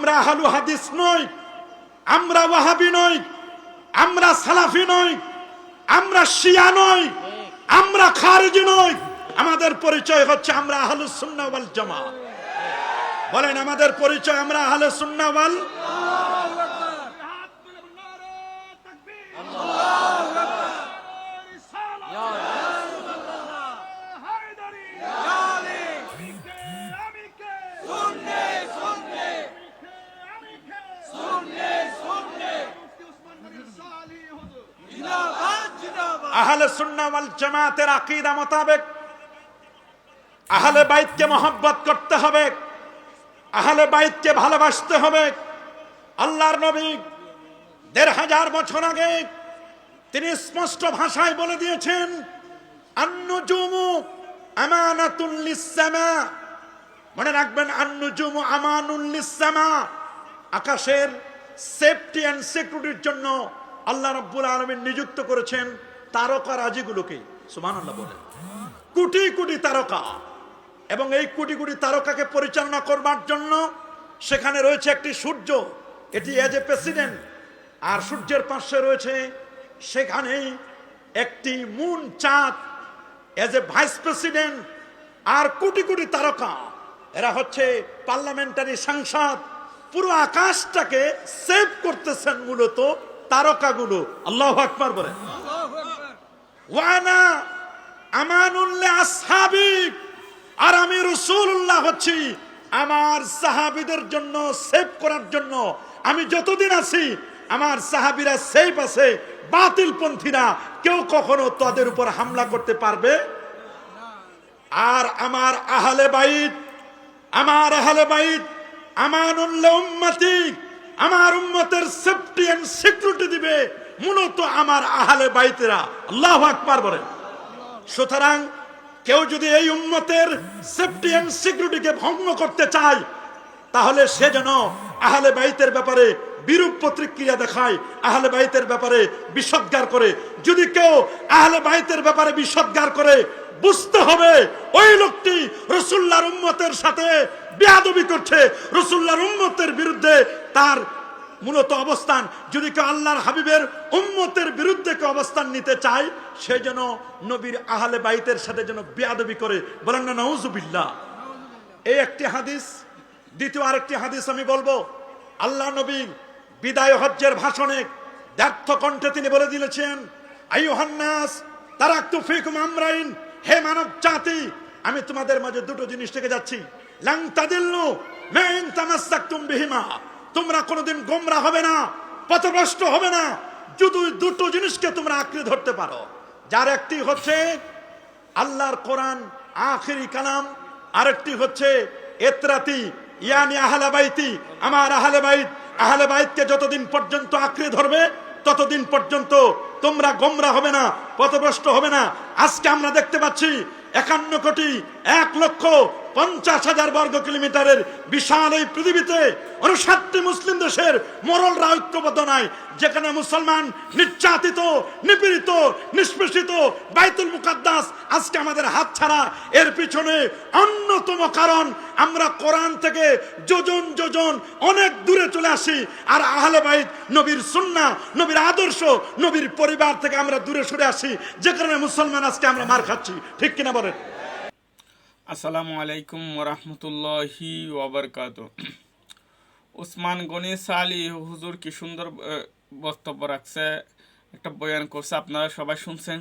আমরা আহলু হাদিস নই, আমরা ওয়াহাবি নই, আমরা সালাফি নই, আমরা শিয়া নই, আমরা খারিজি নই। আমাদের পরিচয় হচ্ছে আমরা আহলুস সুন্নাহ ওয়াল জামাত। বলেন আমাদের পরিচয় আমরা আহলুস সুন্নাহ ওয়াল। আহলে সুন্নাহ ওয়াল জামাতের আকীদা মোতাবেক আহলে বাইতকে মহব্বত করতে হবে, আহলে বাইতকে ভালোবাসতে হবে। আল্লাহর নবী ১৫০০ বছর আগে তিনি স্পষ্ট ভাষায় বলে দিয়েছেন, আন-নুজুমু আমানাতুল লিস-সামা। মনে রাখবেন, আন-নুজুমু আমানুল লিস-সামা। আকাশের সেফটি এন্ড সিকিউরিটির জন্য আল্লাহ রাব্বুল আলামিন নিযুক্ত করেছেন তারকারাজিগুলোকে। সুবহানাল্লাহ বলেন। কোটি কোটি তারকা, এবং এই কোটি কোটি তারকাকে পরিচালনা করবার জন্য সেখানে রয়েছে একটি সূর্য, এটি এজ এ প্রেসিডেন্ট, আর সূর্যের পাশে রয়েছে সেখানে একটি মুন, চাঁদ, এজ এ ভাইস প্রেসিডেন্ট, আর কোটি কোটি তারকা, এরা হচ্ছে পার্লামেন্টারি সাংসদ। পুরো আকাশটাকে সেভ করতেছেন মূলত তারকাগুলো। আল্লাহু আকবার বলেন। ওয়ানা আমানুল্লাহ আসহাবি, আর আমি রাসূলুল্লাহ হচ্ছি আমার সাহাবীদের জন্য সেভ করার জন্য। আমি যতদিন আছি আমার সাহাবীরা সেফ আছে, বাতিলপন্থীরা কেউ কখনো তাদের উপর হামলা করতে পারবে। আর আমার আহলে বাইত, আমার আহলে বাইত আমানুল্লাহ উম্মতি, আমার উম্মতের সেফটি এন্ড সিকিউরিটি দিবে মূলত আমার আহলে বাইতেরা। আল্লাহু আকবার বলেন। সুতরাং কেউ যদি এই উম্মতের সেফটি এন্ড সিকিউরিটিকে ভঙ্গ করতে চায়, তাহলে সে যেন আহলে বাইতের ব্যাপারে বিরূপ প্রতিক্রিয়া দেখায়, আহলে বাইতের ব্যাপারে বিষোদ্গার করে। যদি কেউ আহলে বাইতের ব্যাপারে বিষোদ্গার করে, বুঝতে হবে ওই লোকটি রাসূলুল্লাহর উম্মতের সাথে বেয়াদবি করছে, রাসূলুল্লাহর উম্মতের বিরুদ্ধে তার মূলত অবস্থান। যদি কেউ আল্লাহর হাবিবের উম্মতের বিরুদ্ধে কেউ অবস্থান নিতে চায়, সে যেন নবীর আহলে বাইতের সাথে যেন বেয়াদবি করে। বলেন না নাউজুবিল্লাহ। এই একটি হাদিস। দ্বিতীয় আরেকটি হাদিস আমি বলবো। আল্লাহ নবী বিদায় হজ্জের ভাষণে ব্যর্থ কণ্ঠে তিনি বলে দিয়েছেন, আইয়ুহান নাস তারাকতু ফীকুম আমরাইন, হে মানব জাতি, আমি তোমাদের মাঝে দুটো জিনিস থেকে যাচ্ছি। লান তাদিল্লু মা ইন তামাসসাকতুম বিহিমা, তোমরা কোনোদিন গোমরা হবে না, পথভ্রষ্ট হবে না যদি দুটো জিনিসকে তোমরা আঁকড়ে ধরতে পারো। যার একটি হচ্ছে আল্লাহর কোরআন আখিরি কালাম, আরেকটি হচ্ছে ইতরাতি ইয়ানি আহলে বাইতি, আমার আহলে বাইত। আহলে বাইতকে যতদিন পর্যন্ত আঁকড়ে ধরবে ততদিন পর্যন্ত তোমরা গোমরা হবে না, পথভ্রষ্ট হবে না। আজকে আমরা দেখতে পাচ্ছি 51,50,00,000 বর্গ কিলোমিটারের বিশাল এই পৃথিবীতে 59টি মুসলিম দেশের মোরালরা ঐক্যবদ্ধ নাই, যেখানে মুসলমান নির্যাতিত, নিপীড়িত, নিষ্পেষিত। বাইতুল মুকাদ্দাস আজকে আমাদের হাত ছাড়া। এর পিছনে অন্যতম কারণ আমরা কোরআন থেকে যোজন যোজন অনেক দূরে চলে আসি, আর আহলে বাইত নবীর সুন্নাহ, নবীর আদর্শ, নবীর পরিবার থেকে আমরা দূরে সরে আসি, যে কারণে মুসলমান আজকে আমরা মার খাচ্ছি। ঠিক কিনা বলেন? আসসালামু আলাইকুম ওরহমতুল্লাহি ওয়াবারকাতুহু। ওসমান গনি সালি হুজুর কি সুন্দর বক্তব্য রাখছে, একটা বয়ান করছে, আপনারা সবাই শুনছেন।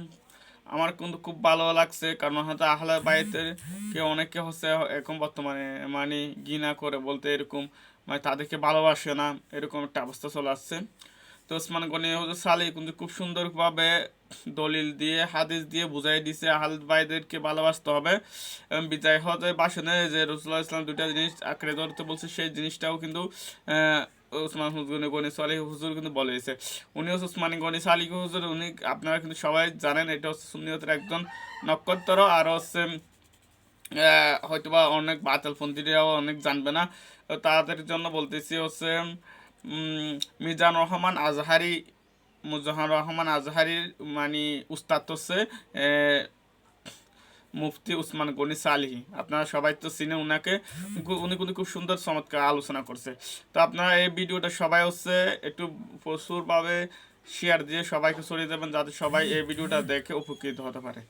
আমার কিন্তু খুব ভালো লাগছে, কারণ হয়তো আহলে বাইতের কে অনেকে হচ্ছে এরকম বর্তমানে মানে ঘৃণা করে, বলতে এরকম মানে তাদেরকে ভালোবাসে না, এরকম একটা অবস্থা চলে আসছে। তো ওসমান গনি হুজুর সালি কিন্তু খুব সুন্দরভাবে দলিল দিয়ে, হাদিস দিয়ে বুঝাই দিছে আহলে বাইতকে ভালোবাসতে হবে। এবং বিদায় হজের ভাষণে যে রাসূলুল্লাহ ইসলাম দুইটা জিনিস আঁকড়ে ধরতে বলছে, সেই জিনিসটাও কিন্তু ওসমান গনি সালি হুজুর কিন্তু বলেছে। উনি হচ্ছে ওসমান গনি সালি হুজুর, উনি আপনারা কিন্তু সবাই জানেন এটা হচ্ছে সুন্নিয়তের একজন নক্ষত্র। আর হচ্ছে হয়তোবা অনেক বাতিলপন্থীরাও অনেক জানবে না, তাদের জন্য বলতেছি হচ্ছে মিজানুর রহমান আজহারি, মুজাহার রহমান আজহারির মানে উস্তাদ হচ্ছে মুফতি উসমান গনি সালিহি। আপনারা সবাই তো চিনে উনাকে, উনি কিন্তু খুব সুন্দর চমৎকার আলোচনা করছে। তো আপনারা এই ভিডিওটা সবাই হচ্ছে একটু প্রচুরভাবে শেয়ার দিয়ে সবাইকে ছড়িয়ে দেবেন, যাতে সবাই এই ভিডিওটা দেখে উপকৃত হতে পারে।